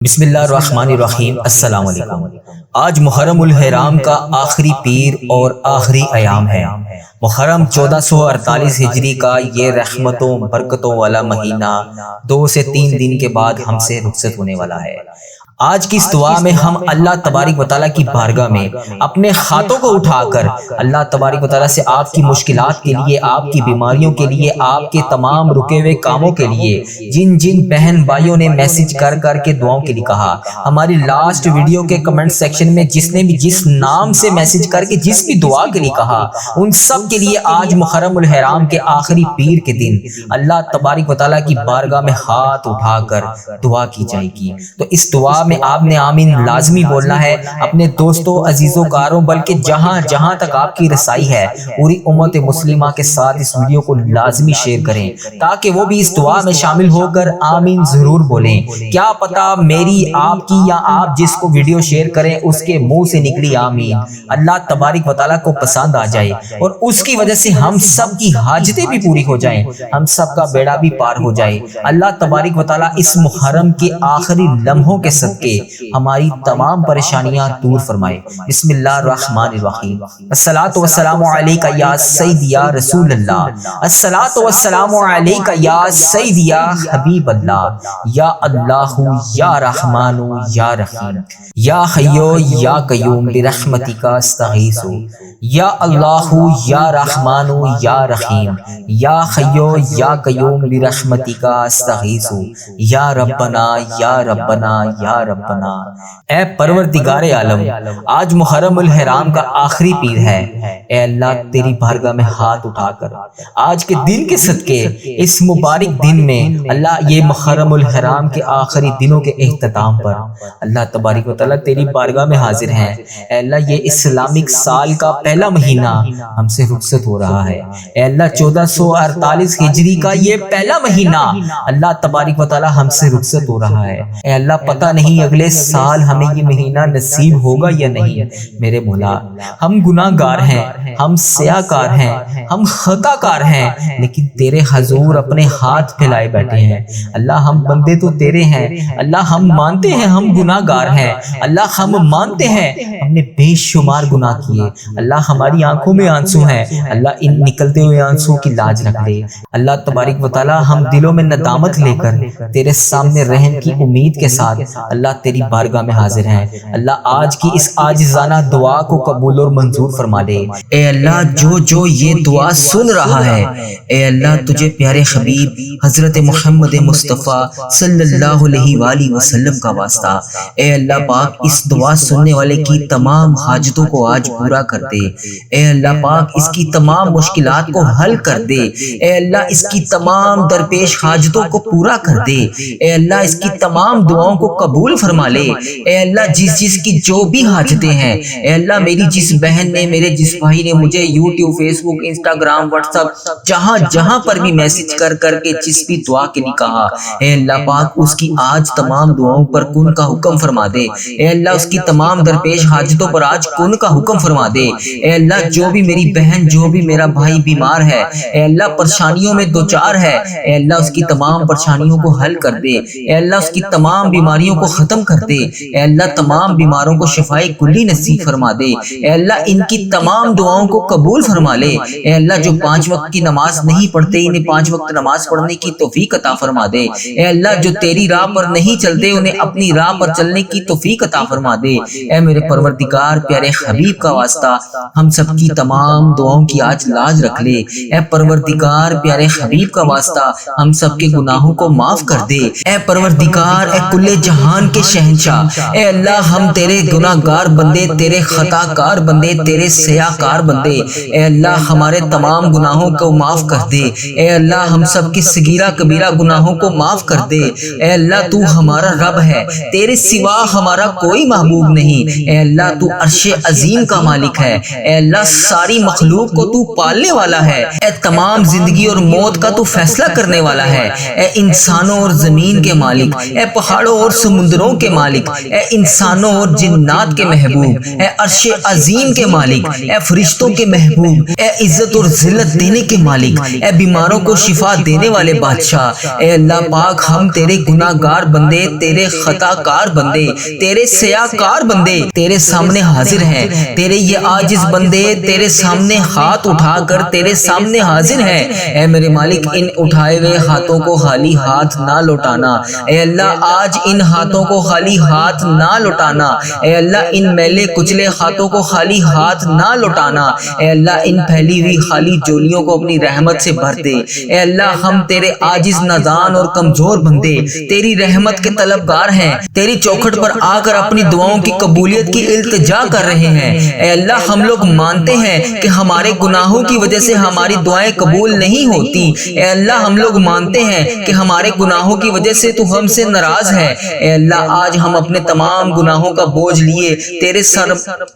بسم اللہ الرحمن الرحیم۔ السلام علیکم۔ آج محرم الحرام کا آخری پیر اور آخری ایام ہے۔ محرم 1448 ہجری کا یہ رحمتوں برکتوں والا مہینہ 2 سے 3 دن کے بعد ہم سے رخصت ہونے والا ہے۔ آج کی اس دعا میں ہم اللہ تبارک و تعالیٰ کی بارگاہ میں اپنے ہاتھوں کو اٹھا کر اللہ تبارک و تعالیٰ سے آپ کی مشکلات کے لیے، آپ کی بیماریوں کے لیے، آپ کے تمام رکے ہوئے کاموں کے لیے، جن بہن بھائیوں نے میسج کر کے دعاؤں کے لیے کہا، ہماری لاسٹ ویڈیو کے کمنٹ سیکشن میں جس نے بھی جس نام سے میسج کر کے جس بھی دعا کے لیے کہا، ان سب کے لیے آج محرم الحرام کے آخری پیر کے دن اللہ تبارک و تعالیٰ کی بارگاہ میں ہاتھ اٹھا کر دعا کی جائے گی۔ تو اس دعا میں آپ نے آمین لازمی بولنا ہے، اپنے دوستوں، عزیزوں، کاروں، بلکہ جہاں تک آپ کی رسائی ہے پوری امت مسلمہ کے ساتھ اس ویڈیو کو لازمی شیئر کریں تاکہ وہ بھی اس دعا میں شامل ہو کر آمین ضرور بولیں۔ کیا پتا میری، آپ کی یا آپ جس کو ویڈیو شیئر کریں اس کے منہ سے نکلی آمین اللہ تبارک و تعالیٰ کو پسند آ جائے اور اس کی وجہ سے ہم سب کی حاجتیں بھی پوری ہو جائیں، ہم سب کا بیڑا بھی پار ہو جائے۔ اللہ تبارک و تعالیٰ اس محرم کے آخری لمحوں کے صدقے ہماری تمام پریشانیاں دور فرمائے۔ بسم اللہ الرحمن الرحیم۔ الصلاۃ والسلام علیک یا سیدی یا رسول اللہ، الصلاۃ والسلام علیک یا سیدی یا حبیب اللہ، یا اللہ یا رحمان یا رحیم، یا حیو یا قیوم برحمتک استغیث، یا اللہ یا رحمان یا رحیم، یا حیو یا قیوم برحمتک استغیث، یا ربنا یا ربنا یا ربنا۔ اے پروردگار عالم، آج محرم الحرام کا آخری پیر ہے، اے اللہ تیری بارگاہ میں ہاتھ اٹھا کر آج کے دن کے صدقے اس مبارک دن میں اللہ یہ محرم الحرام کے آخری دنوں کے اختتام پر اللہ تبارک و تعالیٰ تیری بارگاہ میں حاضر ہیں۔ اے اللہ یہ اسلامک سال کا پہلا مہینہ ہم سے رخصت ہو رہا ہے، اے اللہ 1448 ہجری کا یہ پہلا مہینہ اللہ تبارک و تعالیٰ ہم سے رخصت ہو رہا ہے۔ اے اللہ پتہ نہیں اگلے سال ہمیں یہ مہینہ نصیب ہوگا یا نہیں۔ میرے مولا، ہم گناہ گار ہیں، ہم سیاہ کار ہیں، ہم خطا کار ہیں، لیکن تیرے حضور اپنے ہاتھ پھیلائے بیٹھے ہیں۔ اللہ ہم بندے تو تیرے ہیں، اللہ ہم مانتے ہیں ہم گناہ گار ہیں، اللہ ہم مانتے ہیں ہم نے بے شمار گناہ کیے، اللہ ہماری آنکھوں میں آنسو ہیں، اللہ ان نکلتے ہوئے آنسو کی لاج رکھ لے۔ اللہ تبارک و تعالیٰ ہم دلوں میں ندامت لے کر تیرے سامنے رحم کی امید کے ساتھ اللہ تیری بارگاہ میں حاضر ہیں۔ اللہ آج کی اس عاجزانہ دعا کو قبول اور منظور فرما لے۔ اے اللہ جو یہ دعا سن رہا ہے، اے اللہ تجھے پیارے حبیب حضرت محمد مصطفیٰ صلی اللہ علیہ وآلہ وسلم کا واسطہ، اے اللہ پاک اس دعا سننے والے کی تمام حاجتوں کو آج پورا کر دے۔ اے اللہ پاک اس کی تمام مشکلات کو حل کر دے۔ اے اللہ اس کی تمام درپیش حاجتوں کو پورا کر دے۔ اے اللہ اس کی تمام دعاؤں کو قبول فرما لے۔ اے اللہ جس کی جو بھی حاجتیں ہیں، اے اللہ میری جس بہن نے، میرے جس بھائی نے مجھے یوٹیوب، فیس بک، انسٹاگرام، واٹس ایپ جہاں پر بھی میسج کر کے جس بھی دعا کے لیے کہا، اے اللہ پاک اس کی آج تمام دعاؤں پر کن کا حکم فرما دے۔ اے اللہ اس کی تمام درپیش حاجتوں پر آج کن کا حکم فرما دے۔ اے اللہ جو بھی میری بہن، جو بھی میرا بھائی بیمار ہے، اے اللہ پریشانیوں میں دوچار ہے، اے اللہ اس کی تمام پریشانیوں کو حل کر دے۔ اے اللہ اس کی تمام بیماریوں کو ختم کر دے۔ اے اللہ تمام بیماروں کو شفائے کلی نصیب فرما دے۔ اے اللہ ان کی تمام دعاؤں کو قبول فرما لے۔ اے اللہ جو 5 وقت کی نماز نہیں پڑھتے انہیں 5 وقت نماز پڑھنے کی توفیق عطا فرما دے۔ اے اللہ جو تیری راہ پر نہیں چلتے انہیں اپنی راہ پر چلنے کی توفیق عطا فرما دے۔ اے میرے پروردگار پیارے حبیب کا واسطہ ہم سب کی تمام دعاؤں کی آج لاج رکھ لے۔ اے پروردگار پیارے حبیب کا واسطہ ہم سب کے گناہوں کو معاف کر دے۔ اے پروردگار، اے کل جہان کے شہنشاہ، اے اللہ ہم تیرے گناہ گار بندے، تیرے خطا کار بندے، تیرے سیاہ کار بندے، اے اللہ ہمارے تمام گناہوں کو معاف کر دے۔ اے اللہ ہم سب کی صغیرہ کبیرہ گناہوں کو معاف کر دے۔ اے اللہ تو ہمارا رب ہے، تیرے سوا ہمارا کوئی محبوب نہیں۔ اے اللہ تو عرش عظیم کا مالک ہے۔ اے اللہ ساری مخلوق مخلوق کو تو پالنے والا ہے، اے تمام زندگی اور موت کا تو فیصلہ کرنے والا ہے، اے انسانوں اور زمین کے مالک، اے پہاڑوں اور سمندروں کے مالک، اے انسانوں اور جنات کے محبوب، اے عرش عظیم کے مالک، اے فرشتوں کے محبوب، اے عزت اور ذلت دینے کے مالک، اے بیماروں کو شفا دینے والے بادشاہ، اے اللہ پاک ہم تیرے گناہ گار بندے، تیرے خطا کار بندے، تیرے سیاہ کار بندے تیرے سامنے حاضر ہیں، تیرے یہ عاجز بندے تیرے سامنے ہاتھ اٹھا کر تیرے سامنے حاضر ہیں۔ اے میرے مالک ان اٹھائے ہوئے ہاتھوں کو خالی ہاتھ نہ لوٹانا، اے اللہ آج ان ہاتھوں کو خالی ہاتھ نہ لوٹانا، اے اللہ ان میلے کچلے ہاتھوں کو خالی ہاتھ نہ لوٹانا، اے اللہ ان پھیلی ہوئی خالی جولیوں کو اپنی رحمت سے بھر دے۔ اے اللہ ہم تیرے عاجز نادان اور کمزور بندے تیری رحمت کے طلبگار ہیں، تیری چوکھٹ پر آ کر اپنی دعاؤں کی قبولیت کی التجا کر رہے ہیں۔ اے اللہ ہم لوگ مانتے ہیں کہ ہمارے گناہوں کی وجہ سے ہماری دعائیں قبول نہیں ہوتی، اے اللہ ہم لوگ مانتے ہیں کہ ہمارے گناہوں کی وجہ سے تو ہم سے ناراض ہے۔ اے اللہ آج ہم اپنے تمام گناہوں کا بوجھ لیے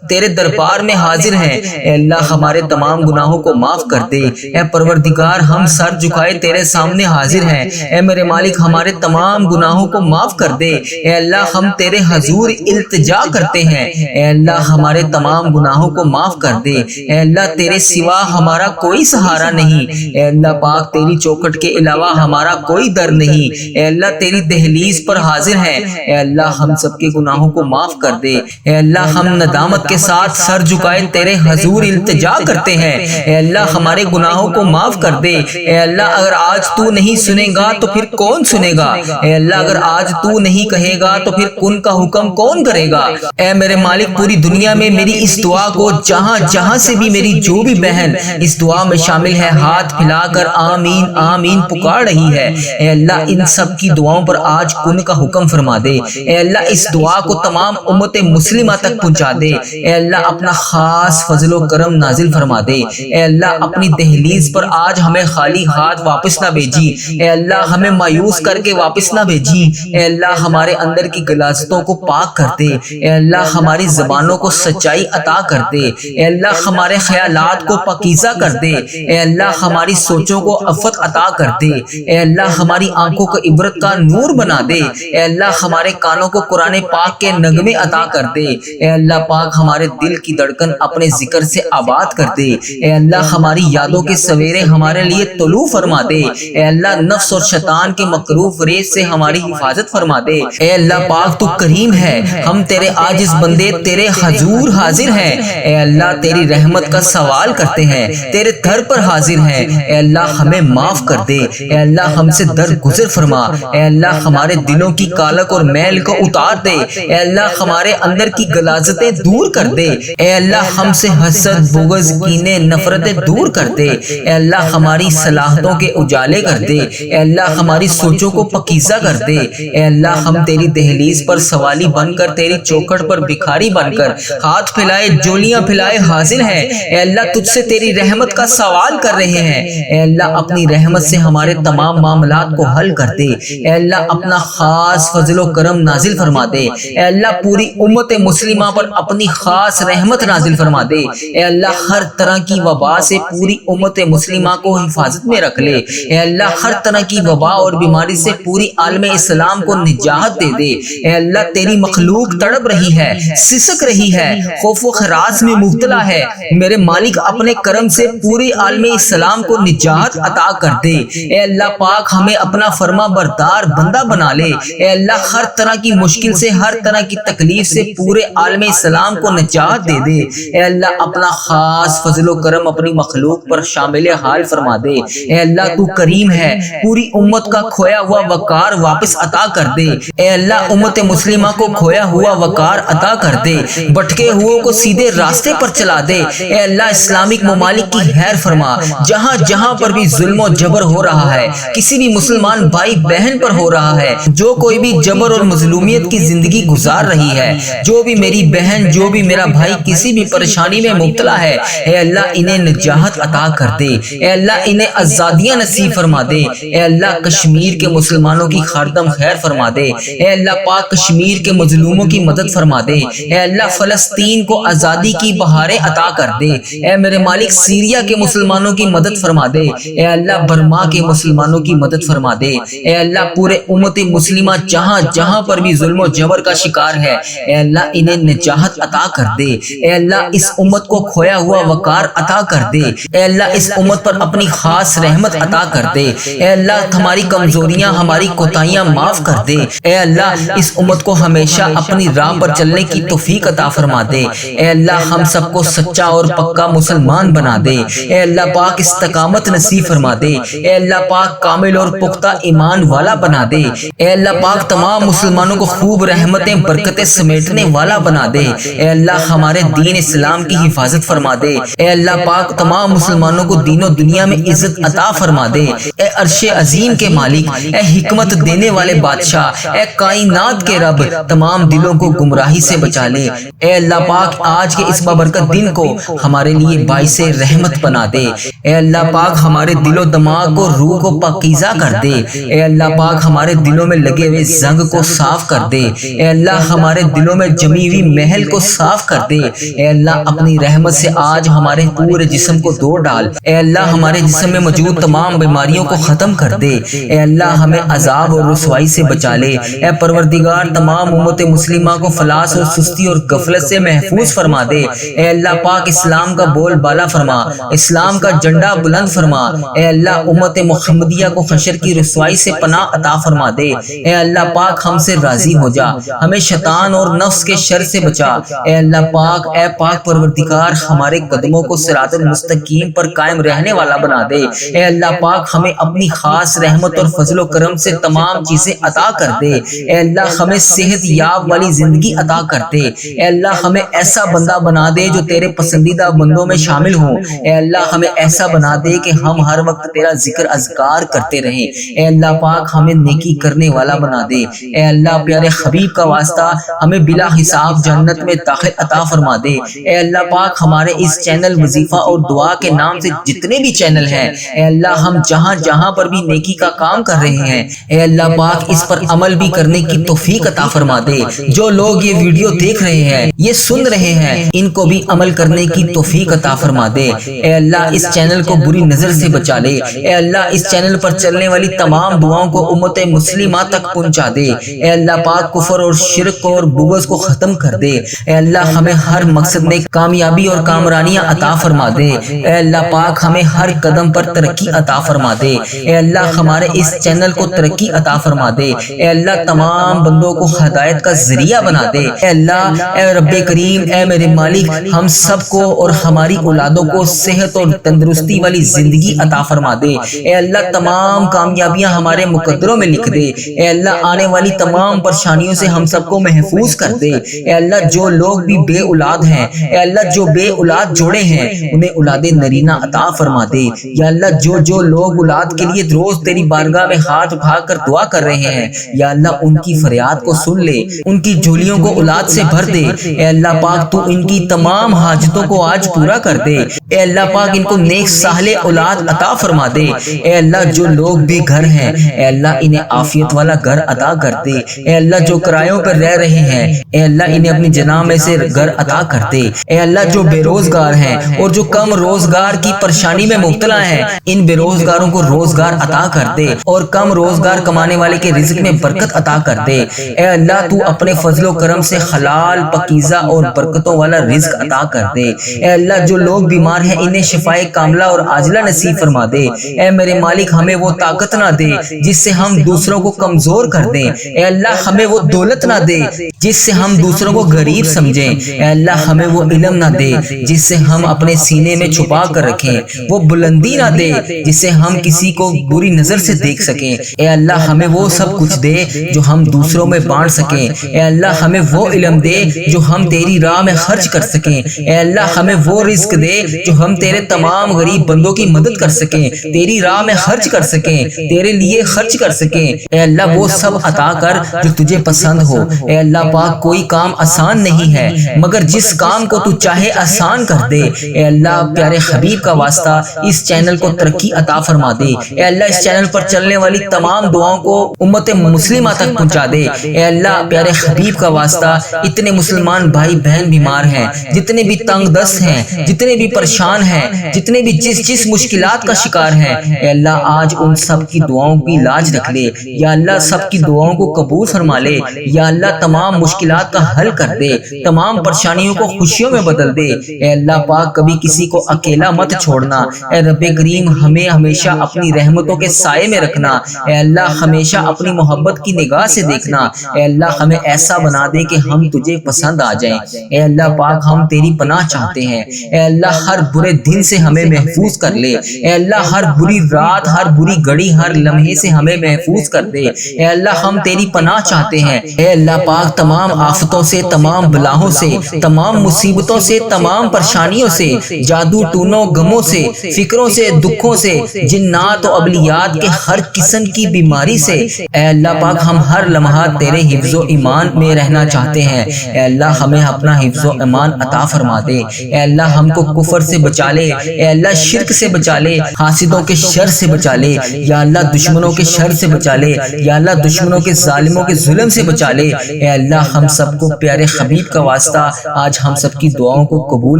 تیرے دربار میں حاضر ہیں، اے اللہ ہمارے تمام گناہوں کو معاف کر دے۔ اے پروردگار ہم سر جھکائے تیرے سامنے حاضر ہیں، اے میرے مالک ہمارے تمام گناہوں کو معاف کر دے۔ اے اللہ ہم تیرے حضور التجا کرتے ہیں، اے اللہ ہمارے تمام گناہوں کو معاف کر دے۔ اے اللہ تیرے سوا ہمارا کوئی سہارا نہیں، اے اللہ پاک تیری چوکھٹ کے علاوہ ہمارا کوئی در نہیں، اے اللہ تیری دہلیز پر حاضر ہیں، اے اللہ ہم سب کے گناہوں کو معاف کر دے۔ اے اللہ ہم ندامت کے ساتھ سر جھکائے تیرے حضور التجا کرتے ہیں، اے اللہ ہمارے گناہوں کو معاف کر دے۔ اے اللہ اگر آج تو نہیں سنے گا تو پھر کون سنے گا، اے اللہ اگر آج تو نہیں کہے گا تو پھر کن کا حکم کون کرے گا۔ اے میرے مالک پوری دنیا میں میری اس دعا کو جہاں جہاں سے بھی میری جو بھی بہن اس دعا میں شامل ہے ہاتھ پھیلا کر آمین آمین پکار رہی ہے، اے اللہ ان سب کی دعاؤں پر آج کن کا حکم فرما دے۔ اے اللہ اس دعا کو تمام امت مسلمہ تک پہنچا دے۔ اے اللہ اپنا خاص فضل و کرم نازل فرما دے۔ اے اللہ اپنی دہلیز پر آج ہمیں خالی ہاتھ واپس نہ بھیجی، اے اللہ ہمیں مایوس کر کے واپس نہ بھیجی، اے اللہ ہمارے اندر کی غلاظتوں کو پاک کر دے، اے اللہ ہماری زبانوں کو سچائی عطا کر دے، اے اللہ ہمارے خیالات کو پاکیزہ کر دے، اے اللہ ہماری سوچوں کو عفت عطا کر دے، اے اللہ ہماری آنکھوں کو عبرت کا نور بنا دے، اے اللہ ہمارے کانوں کو قرآن پاک کے نغمے عطا کر دے، اے اللہ پاک ہمارے دل کی دھڑکن اپنے ذکر سے آباد کر دے، اے اللہ ہماری یادوں کے سویرے ہمارے لیے طلوع فرما دے، اے اللہ نفس اور شیطان کے مکروہ ریز سے ہماری حفاظت فرما دے۔ اے اللہ پاک تو کریم ہے، ہم تیرے عاجز بندے تیرے حضور حاضر ہیں، اے اللہ تیری رحمت کا سوال کرتے ہیں، تیرے در پر حاضر ہیں، اے اللہ ہمیں معاف کر دے، اے اللہ ہم سے درگزر فرما، اے اللہ ہمارے دلوں کی کالک اور میل کو اتار دے، اے اللہ ہمارے اندر کی غلاظتیں دور کر دے، اے اللہ ہم سے حسد بغض کینے نفرتیں دور کر دے، اے اللہ ہماری صلاحتوں کے اجالے کر دے، اے اللہ ہماری سوچوں کو پاکیزہ کر دے، اے اللہ ہم تیری دہلیز پر سوالی بن کر تیری چوکھٹ پر بھکاری بن کر ہاتھ پھیلائے جولیاں پھیلائے حاضر ہیں، اے اللہ تجھ سے تیری رحمت کا سوال کر رہے ہیں، اے اللہ اپنی رحمت سے ہمارے تمام معاملات کو حل کر دے، اے اللہ اپنا خاص فضل و کرم نازل فرما دے، اے اللہ پوری امت مسلمہ پر اپنی خاص رحمت نازل فرما دے، اے اللہ ہر طرح کی وبا سے پوری امت مسلمہ کو حفاظت میں رکھ لے، اے اللہ ہر طرح کی وبا اور بیماری سے پوری عالم اسلام کو نجات دے دے، اے اللہ تیری مخلوق تڑپ رہی ہے، سسک رہی ہے، خوف و خراس میں مبتلا ہے، میرے مالک اپنے کرم سے پوری عالم اسلام کو نجات عطا کر دے، اے اللہ پاک ہمیں اپنا فرما بردار بندہ بنا لے، اے اللہ ہر طرح کی مشکل سے ہر طرح کی تکلیف سے پورے عالم اسلام کو نجات دے دے، اے اللہ اپنا خاص فضل و کرم اپنی مخلوق پر شامل حال فرما دے، اے اللہ تو کریم ہے، پوری امت کا کھویا ہوا وقار واپس عطا کر دے، اے اللہ امت مسلمہ کو کھویا ہوا وقار عطا کر دے، بھٹکے ہوئوں کو سیدھے راستے پر چلا دے، اے اللہ اسلامک ممالک کی خیر فرما، جہاں جہاں پر بھی ظلم و جبر ہو رہا ہے، کسی بھی مسلمان بھائی بہن پر ہو رہا ہے، جو کوئی بھی جبر اور مظلومیت کی زندگی گزار رہی ہے، جو بھی میری بہن جو بھی میرا بھائی کسی بھی پریشانی میں مبتلا ہے، اے اللہ انہیں نجات عطا کر دے، اے اللہ انہیں آزادیاں نصیب فرما دے، اے اللہ کشمیر کے مسلمانوں کی خاردم خیر فرما دے، اے اللہ پاک کشمیر کے مظلوموں کی مدد فرما دے، اے اللہ فلسطین کو آزادی کی بہاریں عطا کر دے، اے اے میرے مالک سیریا کے مسلمانوں کی مدد فرما دے، اے اللہ برما کے مسلمانوں کی مدد فرما دے، اے اللہ پورے امت مسلمہ جہاں جہاں پر بھی ظلم و جبر کا شکار ہے اے اللہ انہیں نجات عطا کر دے، اے اللہ اس امت کو کھویا ہوا وقار عطا کر دے، اے اللہ اس امت پر اپنی خاص رحمت عطا کر دے، اے اللہ ہماری کمزوریاں ہماری کوتاہیاں معاف کر دے، اے اللہ اس امت کو ہمیشہ اپنی راہ پر چلنے کی توفیق عطا فرما دے، اے اللہ ہم سب کو سچا اور پکا مسلمان بنا دے، اے اللہ پاک استقامت نصیب فرما دے، اے اللہ پاک کامل اور پختہ ایمان والا بنا دے، اے اللہ پاک تمام مسلمانوں کو خوب رحمتیں برکتیں سمیٹنے والا بنا دے، اے اللہ ہمارے دین اسلام کی حفاظت فرما دے، اے اللہ پاک تمام مسلمانوں کو دین و دنیا میں عزت عطا فرما دے، اے عرش عظیم کے مالک، اے حکمت دینے والے بادشاہ، اے کائنات کے رب، تمام دلوں کو گمراہی سے بچا لے، اے اللہ پاک آج کے اس بابرکت دن کو ہمارے لیے باعث رحمت بنا دے، اے اللہ پاک ہمارے دل و دماغ کو روح کو پاکیزہ کر دے، اے اللہ پاک ہمارے دلوں میں لگے ہوئے زنگ کو صاف کر دے، اے اللہ ہمارے دلوں میں جمی ہوئی محل کو صاف کر دے، اے اللہ اپنی رحمت سے آج ہمارے پورے جسم کو دھو ڈال، اے اللہ ہمارے جسم میں موجود تمام بیماریوں کو ختم کر دے، اے اللہ ہمیں عذاب اور رسوائی سے بچا لے، اے پروردگار تمام امت مسلمہ کو فلاس اور سستی اور غفلت سے محفوظ فرما دے، اے اللہ پاک اسلام کا بول بالا فرما، اسلام کا جھنڈا بلند فرما، اے اللہ امت محمدیہ کو حشر کی رسوائی سے پناہ عطا فرما دے، اے اللہ پاک ہم سے راضی ہو جا، ہمیں شیطان اور نفس کے شر سے بچا، اے اللہ پاک، اے پاک پروردگار ہمارے قدموں کو صراط المستقیم پر قائم رہنے والا بنا دے، اے اللہ پاک ہمیں اپنی خاص رحمت اور فضل و کرم سے تمام چیزیں عطا کر دے، اے اللہ ہمیں صحت یاب والی زندگی عطا کر دے، اے اللہ ہمیں ایسا بندہ بنا دے جو تیرے پسندیدہ بندوں میں شامل ہوں، اے اللہ ہمیں ایسا بنا دے کہ ہم ہر وقت تیرا ذکر اذکار کرتے رہیں، اے اللہ پاک ہمیں نیکی کرنے والا بنا دے، اے اللہ پیارے حبیب کا واسطہ ہمیں بلا حساب جنت میں داخل عطا فرما دے، اے اللہ پاک ہمارے اس چینل وظیفہ اور دعا کے نام سے جتنے بھی چینل ہیں اے اللہ ہم جہاں جہاں پر بھی نیکی کا کام کر رہے ہیں اے اللہ پاک اس پر عمل بھی کرنے کی توفیق عطا فرما دے، جو لوگ یہ ویڈیو دیکھ رہے ہیں یہ سن رہے ہیں ان کو بھی عمل کرنے کی توفیق عطا فرما دے، اے اللہ اس چینل کو بری نظر سے بچا لے، اے اللہ اس چینل پر چلنے والی تمام دعاؤں کو امت مسلمہ تک پہنچا دے، اے اللہ پاک کفر اور شرک اور بغض کو ختم کر دے، اے اللہ ہمیں ہر مقصد میں کامیابی اور کامرانیاں عطا فرما دے، اے اللہ پاک ہمیں ہر قدم پر ترقی عطا فرما دے، اے اللہ ہمارے اس چینل کو ترقی عطا فرما دے، اے اللہ تمام بندوں کو ہدایت کا ذریعہ بنا دے، اے اللہ اے رب کریم اے میرے مالک ہم سب کو اور ہماری اولادوں کو صحت اور تندرستی والی زندگی عطا فرما دے، اے اللہ تمام کامیابیاں ہمارے مقدروں میں لکھ دے، اے اللہ آنے والی تمام پریشانیوں سے ہم سب کو محفوظ کر دے، اے اللہ جو لوگ بھی بے اولاد ہیں اے اللہ جو بے اولاد جوڑے ہیں انہیں اولاد نرینہ عطا فرما دے، یا اللہ جو لوگ اولاد کے لیے روز تیری بارگاہ میں ہاتھ اٹھا کر دعا کر رہے ہیں یا اللہ ان کی فریاد کو سن لے، ان کی جھولیوں کو اولاد سے بھر دے، اے اللہ پاک تو ان کی تمام حاجتوں کو آج پورا کر دے، اے اللہ پاک ان کو نیک صالح اولاد عطا فرما دے، اے اللہ جو لوگ بھی گھر ہیں اے اللہ انہیں عافیت والا گھر عطا کر دے، اے اللہ جو کرایوں پر رہ رہے ہیں اے اللہ انہیں اپنی جناح میں سے گھر عطا کر دے، اے اللہ جو بے روزگار ہیں اور جو کم روزگار کی پریشانی میں مبتلا ہیں ان بے روزگاروں کو روزگار عطا کر دے اور کم روزگار کمانے والے کے رزق میں برکت عطا کر دے، اے اللہ تو اپنے فضل و کرم سے حلال پاکیزہ اور برکتوں والا رزق عطا کر دے، اے اللہ جو لوگ بیمار ہیں انہیں شفائے کاملہ اور عاجلہ نصیب فرما دے، اے میرے مالک ہمیں وہ طاقت نہ دے جس سے ہم دوسروں کو کمزور کر دیں، اے اللہ ہمیں وہ دولت نہ دے جس سے ہم دوسروں کو غریب سمجھیں، اے اللہ ہمیں وہ علم نہ دے جس سے ہم اپنے سینے میں چھپا کر رکھیں، وہ بلندی نہ دے جس سے ہم کسی کو بری نظر سے دیکھ سکیں، اے اللہ ہمیں وہ سب کچھ دے جو ہم دوسروں میں بانٹ سکیں، اے اللہ ہمیں وہ علم دے جو ہم تیری راہ میں خرچ کر سکیں، اے اللہ ہمیں وہ رزق دے جو ہم تیرے تمام غریب بندوں کی مدد کر سکیں، تیری راہ میں خرچ کر سکیں، تیرے لیے خرچ کر سکیں، اے اللہ وہ سب عطا کر جو تجھے پسند ہو، اے اللہ پاک کوئی کام آسان نہیں ہے مگر جس کام کو تو چاہے آسان کر دے، اے اللہ پیارے حبیب کا واسطہ اس چینل کو ترقی عطا فرما دے، اے اللہ اس چینل پر چلنے والی تمام دعاؤں کو امت مسلمہ تک پہنچا دے، اے اللہ پیارے حبیب کا واسطہ اتنے مسلمان بھائی بہن بیمار ہیں، جتنے بھی تنگ دست ہیں، جتنے بھی پریشان پریشان ہیں، جتنے بھی جس مشکلات کا شکار ہیں، اے اللہ آج ان سب کی دعاؤں کی لاج رکھ لے یا اللہ، سب کی دعاؤں کو قبول فرما لے یا اللہ، تمام مشکلات کا حل کر دے، تمام پریشانیوں کو خوشیوں میں بدل دے۔ اے اللہ پاک کبھی کسی کو اکیلا مت چھوڑنا، اے رب کریم ہمیں ہمیشہ اپنی رحمتوں کے سائے میں رکھنا، اے اللہ ہمیشہ اپنی محبت کی نگاہ سے دیکھنا، اے اللہ ہمیں ایسا بنا دے کہ ہم تجھے پسند آ جائیں۔ اے اللہ پاک ہم تیری پناہ چاہتے ہیں، اے اللہ ہر برے دن سے ہمیں محفوظ کر لے، اے اللہ ہر بری رات، ہر بری گھڑی، ہر لمحے سے ہمیں محفوظ کر دے، اے اللہ ہم تیری پناہ چاہتے ہیں۔ اے اللہ پاک تمام آفتوں سے، تمام بلاؤں سے، تمام مصیبتوں سے، تمام پریشانیوں سے، جادو ٹونوں غموں سے، فکروں سے، دکھوں سے، جنات و ابلیات کے ہر قسم کی بیماری سے، اے اللہ پاک ہم ہر لمحہ تیرے حفظ و ایمان میں رہنا چاہتے ہیں۔ اے اللہ ہمیں اپنا حفظ و ایمان عطا فرما دے، اے اللہ ہم کو کفر سے بچا لے، اے اللہ شرک سے بچا لے، حاسدوں کے شر سے بچا لے یا اللہ، دشمنوں کے شر سے بچا لے یا اللہ، دشمنوں کے ظالموں کے ظلم سے بچا لے۔ اے اللہ ہم سب کو پیارے حبیب کا واسطہ آج ہم سب کی دعاؤں کو قبول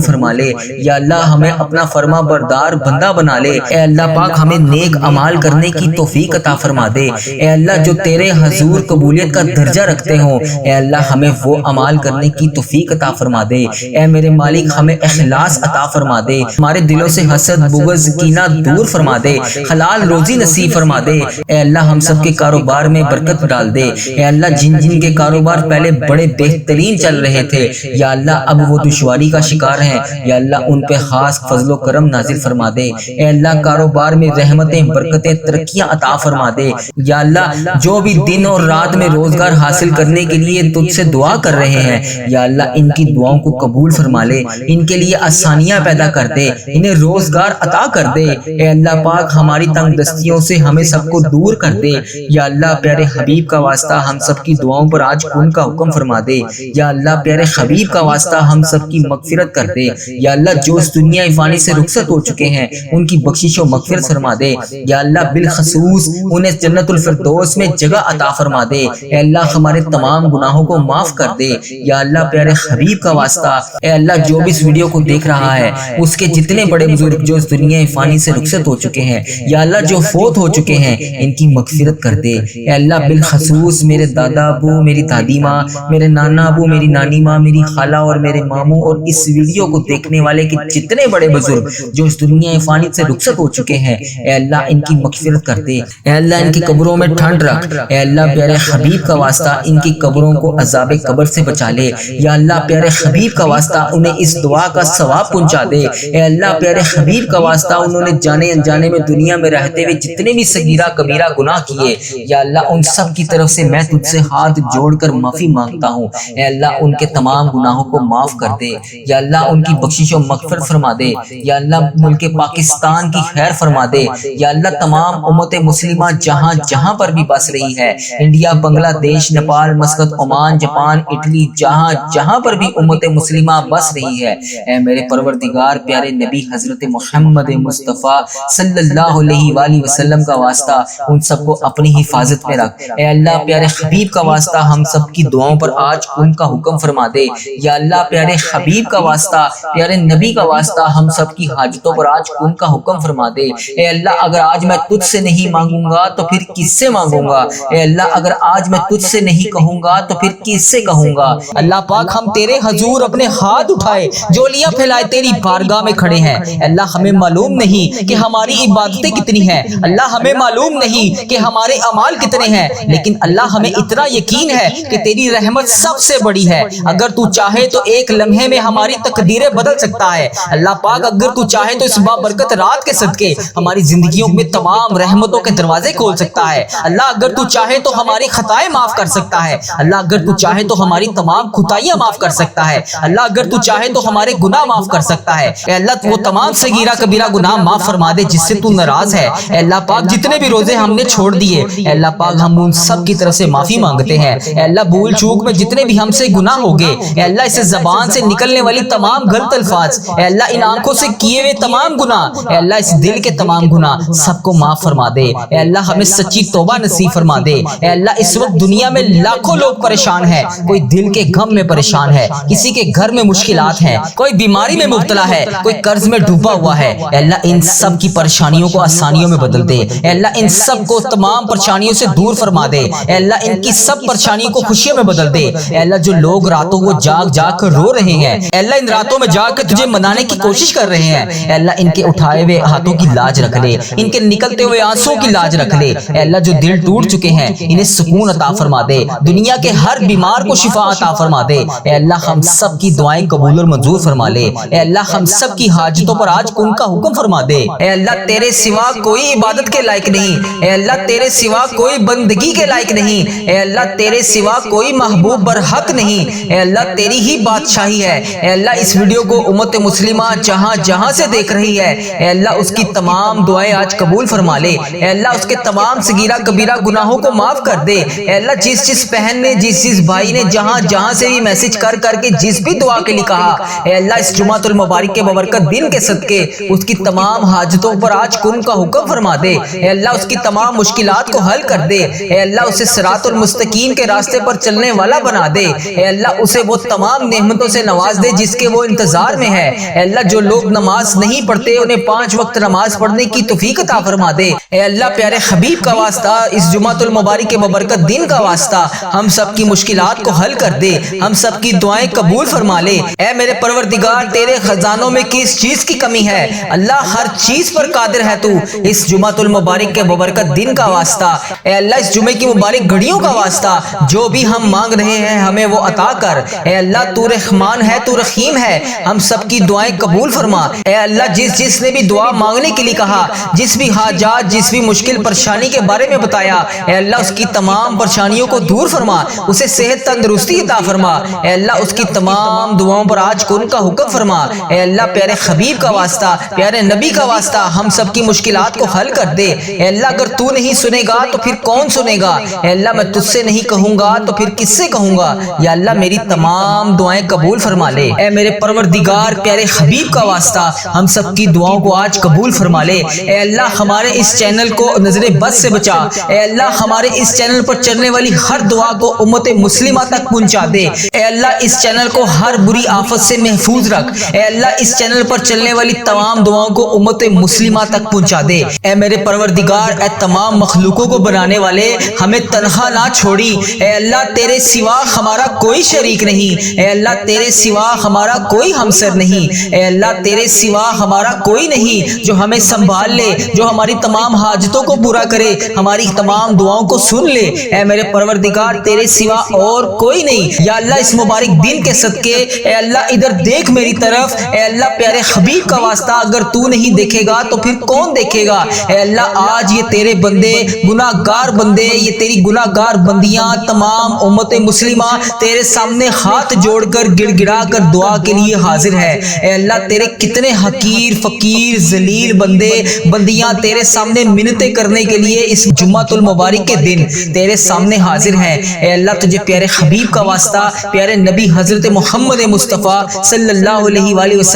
فرما لے یا اللہ، ہمیں اپنا فرما بردار بندہ بنا لے۔ اے اللہ پاک ہمیں نیک اعمال کرنے کی توفیق عطا فرما دے، اے اللہ جو تیرے حضور قبولیت کا درجہ رکھتے ہوں، اے اللہ ہمیں وہ اعمال کرنے کی توفیق عطا فرما دے۔ اے میرے مالک ہمیں اخلاص عطا فرما دے، ہمارے دلوں سے حسد، بغض، کینہ دور فرما دے، حلال روزی نصیب فرما دے۔ اے اللہ ہم سب کے کاروبار میں برکت ڈال دے، اے اللہ جن کے کاروبار پہلے بڑے بہترین چل رہے تھے یا اللہ اب وہ دشواری کا شکار ہیں، یا اللہ ان پہ خاص فضل و کرم نازل فرما دے۔ اے اللہ کاروبار میں رحمتیں، برکتیں، ترقیاں عطا فرما دے یا اللہ، جو بھی دن اور رات میں روزگار حاصل کرنے کے لیے تجھ سے دعا کر رہے ہیں یا اللہ ان کی دعاؤں کو قبول فرما لے، ان کے لیے آسانیاں پیدا کر دے، انہیں روزگار عطا کر دے۔ اے اللہ پاک ہماری تنگ دستیوں سے ہمیں سب کو دور کر دے یا اللہ، پیارے حبیب کا واسطہ ہم سب کی دعاؤں پر آج کن کا حکم فرما دے یا اللہ، پیارے حبیب کا واسطہ ہم سب کی مغفرت کر دے یا اللہ، جو اس دنیا فانی سے رخصت ہو چکے ہیں ان کی بخشش و مغفرت فرما دے یا اللہ، بالخصوص انہیں جنت الفردوس میں جگہ عطا فرما دے۔ اے اللہ ہمارے تمام گناہوں کو معاف کر دے یا اللہ، پیارے حبیب کا واسطہ اے اللہ، جو بھی اس ویڈیو کو دیکھ رہا ہے اس کے جتنے بڑے بزرگ جو اس دنیا فانی سے رخصت ہو چکے ہیں یا اللہ، جو فوت ہو چکے ہیں ان کی مغفرت کر دے۔ اے اللہ بالخصوص میرے دادا ابو، میری دادی ماں، میرے نانا ابو، میری نانی ماں، میری خالہ اور میرے ماموں اور اس ویڈیو کو دیکھنے والے کے جتنے بڑے بزرگ جو اس دنیا فانی سے رخصت ہو چکے ہیں، اے اللہ ان کی مغفرت کر دے۔ اے اللہ ان کی قبروں میں ٹھنڈ رکھ، اے اللہ پیارے حبیب کا واسطہ ان کی قبروں کو عذاب قبر سے بچا لے یا اللہ، پیارے حبیب کا واسطہ انہیں اس دعا کا ثواب پہنچا دے۔ اے اللہ پیارے حبیب کا واسطہ انہوں نے جانے انجانے میں دنیا میں رہتے ہوئے جتنے بھی صغیرہ کبیرہ گناہ کیے یا اللہ، ان سب کی طرف سے میں تجھ سے ہاتھ جوڑ کر معافی مانگتا ہوں۔ اے اللہ ان کے تمام گناہوں کو معاف کر دے یا اللہ، ان کی بخشش و مغفرت فرما دے یا اللہ، ملک پاکستان کی خیر فرما دے یا اللہ، تمام امت مسلمہ جہاں جہاں پر بھی بس رہی ہے، انڈیا، بنگلہ دیش، Nepal, Muscat, Oman, Japan, Italy, جہاں جہاں پر بھی امت مسلمہ بس رہی ہے، اے میرے پروردگار پیارے نبی حضرت محمد مصطفیٰ صلی اللہ علیہ وآلہ وسلم کا واسطہ ان سب کو اپنی حفاظت میں رکھ۔ اے اللہ پیارے حبیب کا واسطہ ہم سب کی دعاؤں پر آج ان کا حکم فرما دے یا اللہ، پیارے حبیب کا واسطہ، پیارے نبی کا واسطہ ہم سب کی حاجتوں پر آج ان کا حکم فرما دے۔ اے اللہ اگر آج میں تجھ سے نہیں مانگوں گا تو پھر کس سے مانگوں گا؟ اے اللہ اگر آج میں تجھ سے نہیں کہوں گا تو پھر کس سے کہوں گا؟ اللہ پاک ہم تیرے حضور اپنے ہاتھ اٹھائے جولیاں پھیلائے تیری بارگاہ میں کھڑے ہیں۔ اللہ ہمیں معلوم نہیں کہ ہماری عبادتیں کتنی ہیں، اللہ ہمیں معلوم نہیں کہ ہمارے اعمال کتنے ہیں، لیکن اللہ ہمیں اتنا یقین ہے کہ تیری رحمت سب سے بڑی ہے۔ اگر تو چاہے تو ایک لمحے میں ہماری تقدیریں بدل سکتا ہے۔ اللہ پاک اگر تو چاہے تو اس بابرکت رات کے صدقے ہماری زندگیوں میں تمام رحمتوں کے دروازے کھول سکتا ہے۔ اللہ اگر تو چاہے تو ہماری خطائیں معاف کر سکتا ہے۔ اللہ اگر تو چاہے تو ہماری تمام خطائیاں معاف کر سکتا ہے۔ اللہ اگر تو چاہے تو ہمارے گناہ معاف کر سکتا ہے۔ اے اللہ وہ تمام صغیرہ کبیرہ گناہ معاف فرما دے جس سے تو ناراض ہے۔ اے اللہ پاک جتنے بھی روزے ہم نے چھوڑ دیے، اے اللہ پاک ہم ان سب کی طرف سے معافی مانگتے ہیں۔ اے اللہ بھول چوک میں جتنے بھی ہم سے گناہ ہو گئے، اے اللہ اس زبان سے نکلنے والی تمام غلط الفاظ، اے اللہ ان آنکھوں سے کیے ہوئے تمام گناہ، اے اللہ اس دل کے تمام گناہ سب کو معاف فرما دے۔ اے اللہ ہمیں سچی توبہ نصیب فرما دے۔ اے اللہ اس وقت دنیا میں لاکھوں لوگ پریشان ہیں، کوئی دل کے غم میں پریشان ہے، کسی کے گھر میں مشکلات ہیں، کوئی بیماری میں مبتلا ہے، ہے، کوئی قرض میں ڈوبا ہوا ہے، اے اللہ ان سب کی پریشانیوں کو آسانیوں میں بدل دے، اے اللہ ان سب کو تمام پریشانیوں سے دور فرما دے، اے اللہ ان کی سب پریشانیوں کو خوشیوں میں بدل دے، اے اللہ جو لوگ راتوں کو جاگ جاگ کر رو رہے ہیں، اے اللہ ان راتوں میں جاگ کر تجھے منانے کی کوشش کر رہے ہیں، اے اللہ ان کے اٹھائے ہوئے ہاتھوں کی لاج رکھ لے، ان کے نکلتے ہوئے آنسوں کی لاج رکھ لے، اے اللہ جو دل ٹوٹ چکے ہیں انہیں سکون عطا فرما دے، دنیا کے ہر بیمار کو شفا عطا فرما دے، اے اللہ ہم سب کی دعائیں قبول اور منظور فرما لے، اے اللہ ہم سب کی حاجتوں پر آج کن کا حکم فرما دے، اے اللہ تیرے سوا کوئی عبادت کے لائق نہیں، اے اللہ تیرے سوا کوئی بندگی کے لائق نہیں، اے اللہ تیرے سوا کوئی محبوب برحق نہیں، اے اللہ تیری ہی بادشاہی ہے، اے اللہ اس ویڈیو کو امت مسلمہ جہاں جہاں سے دیکھ رہی ہے، اے اللہ اس کی تمام دعائیں آج قبول فرما لے، اے اللہ اس کے تمام صغیرہ کبیرہ گناہوں کو معاف کر دے، اے اللہ جس بہن نے جس بھائی نے جہاں جہاں سے بھی میسج کر کے جس بھی دعا کے لیے کہا، اے اللہ اس جمعۃ المبارک کے ببرکت دن کے صدقے اس کی تمام حاجتوں پر آج کن کا حکم فرما دے، اے اللہ اس کی تمام مشکلات کو حل کر دے، اے اللہ اسے صراط المستقیم کے راستے پر چلنے والا بنا دے، اے اللہ اسے وہ تمام نعمتوں سے نواز دے جس کے وہ انتظار میں ہے، اے اللہ جو لوگ نماز نہیں پڑھتے انہیں 5 وقت نماز پڑھنے کی توفیق عطا فرما دے، اے اللہ پیارے حبیب کا واسطہ اس جمعۃ المبارک کے ببرکت دن کا واسطہ ہم سب کی مشکلات کو حل کر دے، ہم سب کی دعائیں قبول فرما لے، اے میرے پروردگار تیرے خزانوں میں کس چیز کی کمی ہے، اللہ ہر چیز پر قادر ہے تو، اس جمعۃ المبارک کے ببرکت دن کا واسطہ، اے اللہ اس جمعے کی مبارک گھڑیوں کا واسطہ جو بھی ہم مانگ رہے ہیں ہمیں وہ عطا کر، اے اللہ تو رحمان ہے تو رحیم ہے، ہم سب کی دعائیں قبول فرما، اے اللہ جس نے بھی دعا مانگنے کے لیے کہا، جس بھی حاجات جس بھی مشکل پریشانی کے بارے میں بتایا، اے اللہ اس کی تمام پریشانیوں کو دور فرما، اسے صحت تندرستی عطا فرما، اے اللہ اس کی تمام دعاؤں پر آج کن کا حکم فرما، اے اللہ پیارے حبیب کا واسطہ پیارے نبی کا واسطہ ہم سب کی مشکلات کو حل کر دے، اے اللہ اگر تو نہیں سنے گا تو پھر کون سنے گا، اے اللہ میں تجھ سے نہیں کہوں گا تو پھر کس سے کہوں گا، یا اللہ میری تمام دعائیں قبول فرما لے، اے میرے پروردگار پیارے حبیب کا واسطہ ہم سب کی دعاؤں کو آج قبول فرما لے، اے اللہ ہمارے اس چینل کو نظر بد سے بچا، اے اللہ ہمارے اس چینل پر چلنے والی ہر دعا کو امت مسلمہ تک پہنچا دے، اے اللہ اس چینل کو ہر بری آفت سے محفوظ رکھ، اے اللہ اس چینل پر چلنے والی تمام دعاؤں کو امت مسلمہ تک پہنچا دے، اے میرے پروردگار اے تمام مخلوقوں کو بنانے والے ہمیں تنہا نہ چھوڑی، اے اللہ تیرے سوا ہمارا کوئی شریک نہیں، اے اللہ تیرے سوا ہمارا کوئی ہمسر نہیں، اے اللہ تیرے سوا ہمارا کوئی نہیں جو ہمیں سنبھال لے، جو ہماری تمام حاجتوں کو پورا کرے، ہماری تمام دعاؤں کو سن لے، اے میرے پروردگار تیرے سوا اور کوئی نہیں، یا اللہ اس مبارک دن کے صدقے اے اللہ ادھر دیکھ میری طرف، اے اللہ پیارے حبیب کا واسطہ اگر تو نہیں دیکھے گا تو پھر کون دیکھے گا، اے اللہ آج یہ تیرے بندے گناہگار بندے، یہ تیری گناہگار بندیاں تمام امت مسلمہ تیرے سامنے ہاتھ جوڑ کر گڑ گڑا کر دعا کے لیے حاضر ہے، اے اللہ تیرے کتنے حقیر فقیر ذلیل بندے بندیاں تیرے سامنے منتیں کرنے کے لیے اس جمعۃ المبارک کے دن تیرے سامنے حاضر ہیں، اے اللہ تجھے پیارے حبیب کا واسطہ پیارے نبی حضرت محمد مصطفیٰ صلی اللہ علیہ وآلہ وسلم